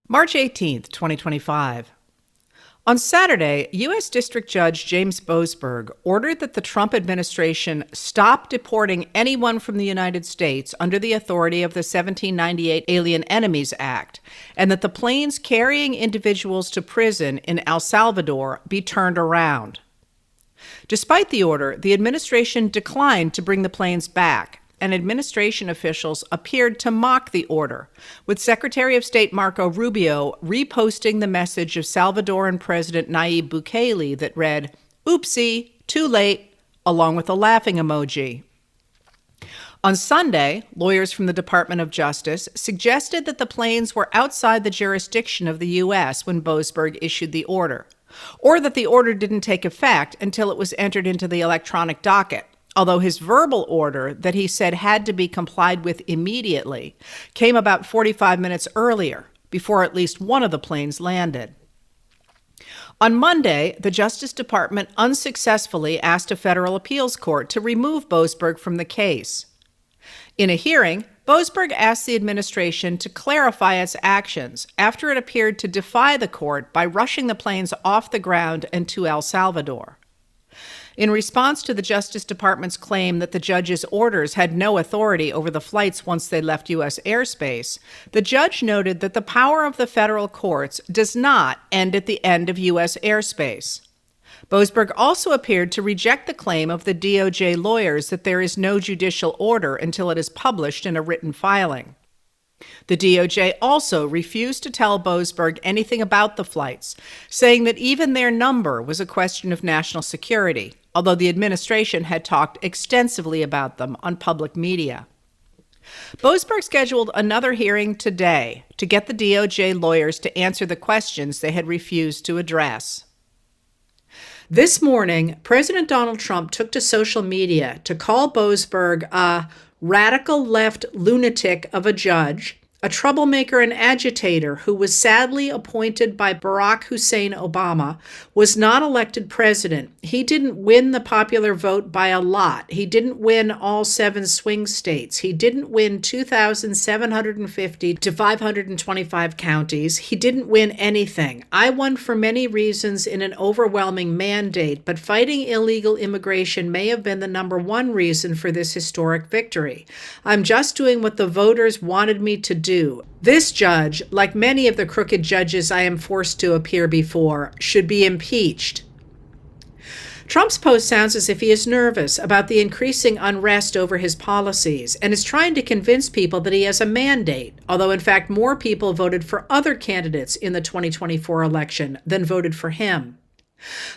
March 18th, 2025. On Saturday, U.S. District Judge James Boasberg ordered that the Trump administration stop deporting anyone from the United States under the authority of the 1798 Alien Enemies Act, and that the planes carrying individuals to prison in El Salvador be turned around. Despite the order, the administration declined to bring the planes back, and administration officials appeared to mock the order, with Secretary of State Marco Rubio reposting the message of Salvadoran President Nayib Bukele that read, "Oopsie, too late," along with a laughing emoji. On Sunday, lawyers from the Department of Justice suggested that the planes were outside the jurisdiction of the U.S. when Boasberg issued the order, or that the order didn't take effect until it was entered into the electronic docket, although his verbal order that he said had to be complied with immediately came about 45 minutes earlier, before at least one of the planes landed. On Monday, the Justice Department unsuccessfully asked a federal appeals court to remove Boasberg from the case. In a hearing, Boasberg asked the administration to clarify its actions after it appeared to defy the court by rushing the planes off the ground and to El Salvador. In response to the Justice Department's claim that the judge's orders had no authority over the flights once they left U.S. airspace, the judge noted that the power of the federal courts does not end at the end of U.S. airspace. Boasberg also appeared to reject the claim of the DOJ lawyers that there is no judicial order until it is published in a written filing. The DOJ also refused to tell Boasberg anything about the flights, saying that even their number was a question of national security, although the administration had talked extensively about them on public media. Boasberg scheduled another hearing today to get the DOJ lawyers to answer the questions they had refused to address. This morning, President Donald Trump took to social media to call Boasberg a radical left lunatic of a judge, a troublemaker and agitator who was sadly appointed by Barack Hussein Obama, was not elected president. He didn't win the popular vote by a lot. He didn't win all 7 swing states. He didn't win 2,750 to 525 counties. He didn't win anything. I won for many reasons in an overwhelming mandate, but fighting illegal immigration may have been the number one reason for this historic victory. I'm just doing what the voters wanted me to do. This judge, like many of the crooked judges I am forced to appear before, should be impeached. Trump's post sounds as if he is nervous about the increasing unrest over his policies and is trying to convince people that he has a mandate, although in fact more people voted for other candidates in the 2024 election than voted for him.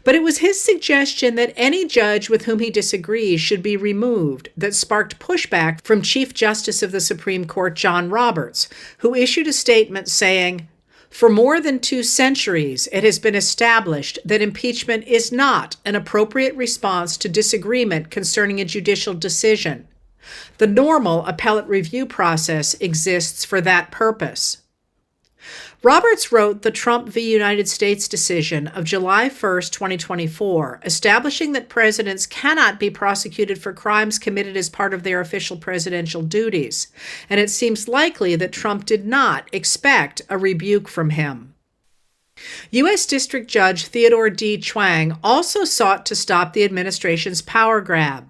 But it was his suggestion that any judge with whom he disagrees should be removed that sparked pushback from Chief Justice of the Supreme Court John Roberts, who issued a statement saying, "For more than 2 centuries, it has been established that impeachment is not an appropriate response to disagreement concerning a judicial decision. The normal appellate review process exists for that purpose." Roberts wrote the Trump v. United States decision of July 1, 2024, establishing that presidents cannot be prosecuted for crimes committed as part of their official presidential duties, and it seems likely that Trump did not expect a rebuke from him. U.S. District Judge Theodore Chuang also sought to stop the administration's power grab.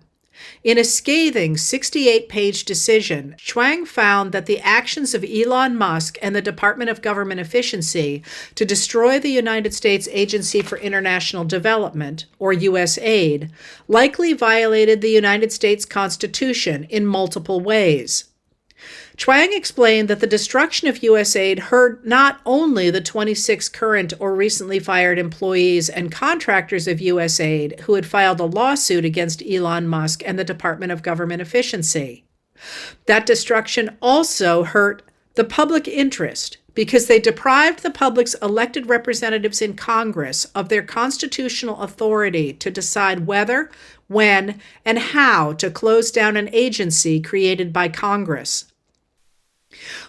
In a scathing 68-page decision, Chuang found that the actions of Elon Musk and the Department of Government Efficiency to destroy the United States Agency for International Development, or USAID, likely violated the United States Constitution in multiple ways. Chuang explained that the destruction of USAID hurt not only the 26 current or recently fired employees and contractors of USAID who had filed a lawsuit against Elon Musk and the Department of Government Efficiency. That destruction also hurt the public interest because they deprived the public's elected representatives in Congress of their constitutional authority to decide whether, when, and how to close down an agency created by Congress.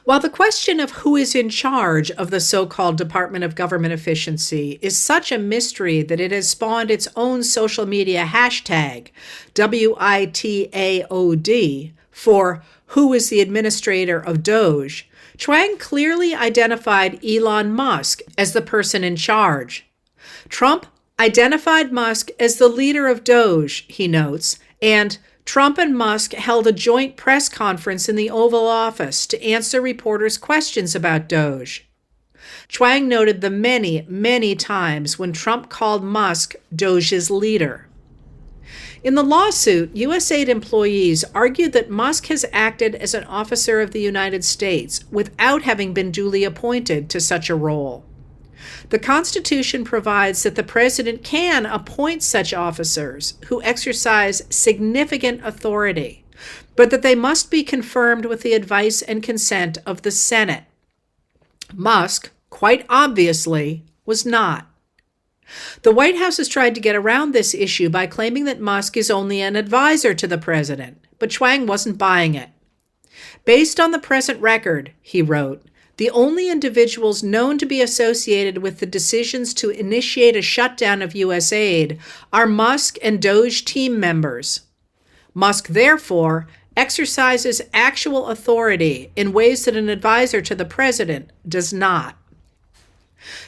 While the question of who is in charge of the so-called Department of Government Efficiency is such a mystery that it has spawned its own social media hashtag, WITAOD, for who is the administrator of Doge, Chuang clearly identified Elon Musk as the person in charge. Trump identified Musk as the leader of Doge, he notes, and Trump and Musk held a joint press conference in the Oval Office to answer reporters' questions about Doge. Chuang noted the many, many times when Trump called Musk Doge's leader. In the lawsuit, USAID employees argued that Musk has acted as an officer of the United States without having been duly appointed to such a role. The Constitution provides that the president can appoint such officers who exercise significant authority, but that they must be confirmed with the advice and consent of the Senate. Musk, quite obviously, was not. The White House has tried to get around this issue by claiming that Musk is only an advisor to the president, but Chuang wasn't buying it. Based on the present record, he wrote, the only individuals known to be associated with the decisions to initiate a shutdown of U.S. aid are Musk and Doge team members. Musk, therefore, exercises actual authority in ways that an advisor to the president does not.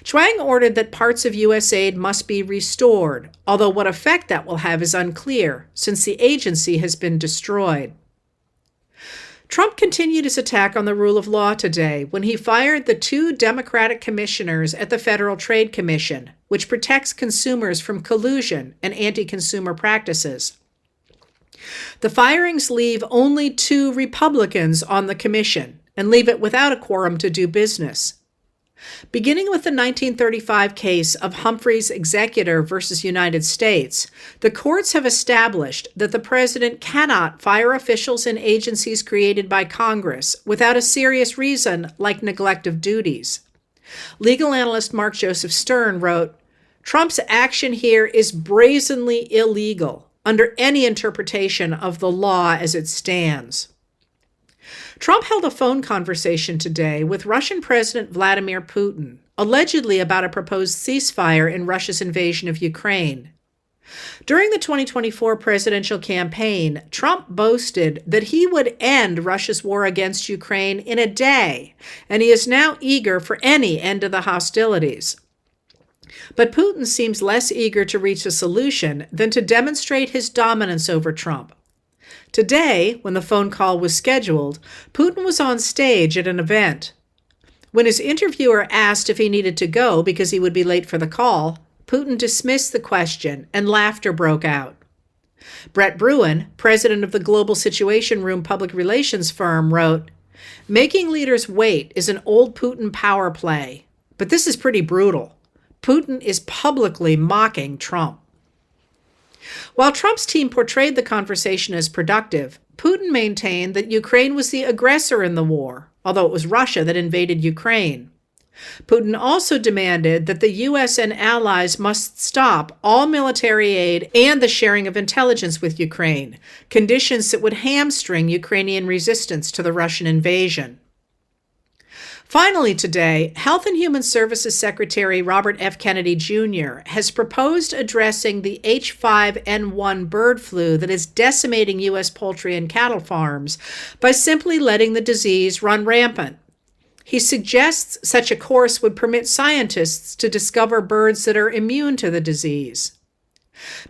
Chuang ordered that parts of U.S. aid must be restored, although what effect that will have is unclear, since the agency has been destroyed. Trump continued his attack on the rule of law today when he fired the 2 Democratic commissioners at the Federal Trade Commission, which protects consumers from collusion and anti-consumer practices. The firings leave only 2 Republicans on the commission and leave it without a quorum to do business. Beginning with the 1935 case of Humphrey's Executor versus United States, the courts have established that the president cannot fire officials in agencies created by Congress without a serious reason like neglect of duties. Legal analyst Mark Joseph Stern wrote, Trump's action here is brazenly illegal under any interpretation of the law as it stands. Trump held a phone conversation today with Russian President Vladimir Putin, allegedly about a proposed ceasefire in Russia's invasion of Ukraine. During the 2024 presidential campaign, Trump boasted that he would end Russia's war against Ukraine in a day, and he is now eager for any end to the hostilities. But Putin seems less eager to reach a solution than to demonstrate his dominance over Trump. Today, when the phone call was scheduled, Putin was on stage at an event. When his interviewer asked if he needed to go because he would be late for the call, Putin dismissed the question and laughter broke out. Brett Bruen, president of the Global Situation Room public relations firm, wrote, "Making leaders wait is an old Putin power play, but this is pretty brutal. Putin is publicly mocking Trump." While Trump's team portrayed the conversation as productive, Putin maintained that Ukraine was the aggressor in the war, although it was Russia that invaded Ukraine. Putin also demanded that the U.S. and allies must stop all military aid and the sharing of intelligence with Ukraine, conditions that would hamstring Ukrainian resistance to the Russian invasion. Finally today, Health and Human Services Secretary Robert F. Kennedy Jr. has proposed addressing the H5N1 bird flu that is decimating U.S. poultry and cattle farms by simply letting the disease run rampant. He suggests such a course would permit scientists to discover birds that are immune to the disease.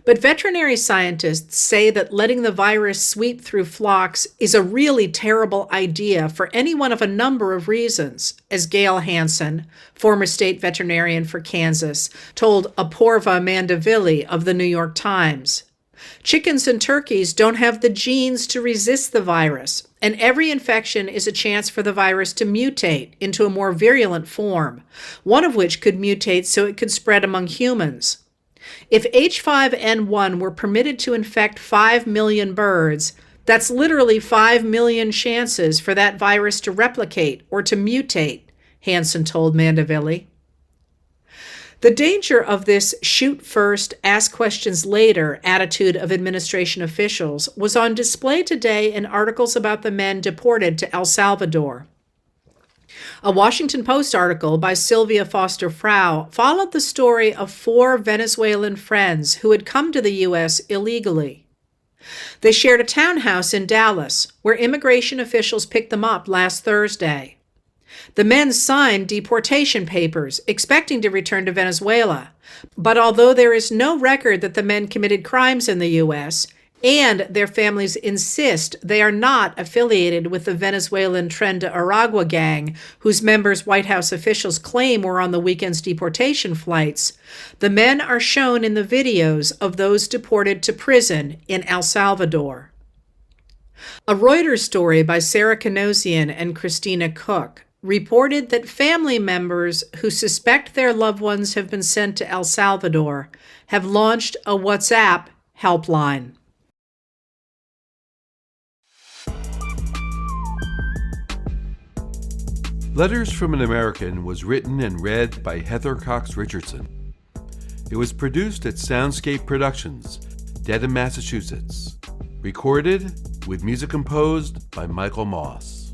But veterinary scientists say that letting the virus sweep through flocks is a really terrible idea for any one of a number of reasons, as Gail Hansen, former state veterinarian for Kansas, told Apoorva Mandavili of the New York Times. Chickens and turkeys don't have the genes to resist the virus, and every infection is a chance for the virus to mutate into a more virulent form, one of which could mutate so it could spread among humans. If H5N1 were permitted to infect 5 million birds, that's literally 5 million chances for that virus to replicate or to mutate, Hansen told Mandavili. The danger of this shoot first, ask questions later attitude of administration officials was on display today in articles about the men deported to El Salvador. A Washington Post article by Sylvia Foster Frau followed the story of 4 Venezuelan friends who had come to the U.S. illegally. They shared a townhouse in Dallas, where immigration officials picked them up last Thursday. The men signed deportation papers, expecting to return to Venezuela. But although there is no record that the men committed crimes in the U.S., and their families insist they are not affiliated with the Venezuelan Tren de Aragua gang, whose members White House officials claim were on the weekend's deportation flights, the men are shown in the videos of those deported to prison in El Salvador. A Reuters story by Sarah Kanosian and Christina Cook reported that family members who suspect their loved ones have been sent to El Salvador have launched a WhatsApp helpline. Letters from an American was written and read by Heather Cox Richardson. It was produced at Soundscape Productions, Dedham, Massachusetts. Recorded with music composed by Michael Moss.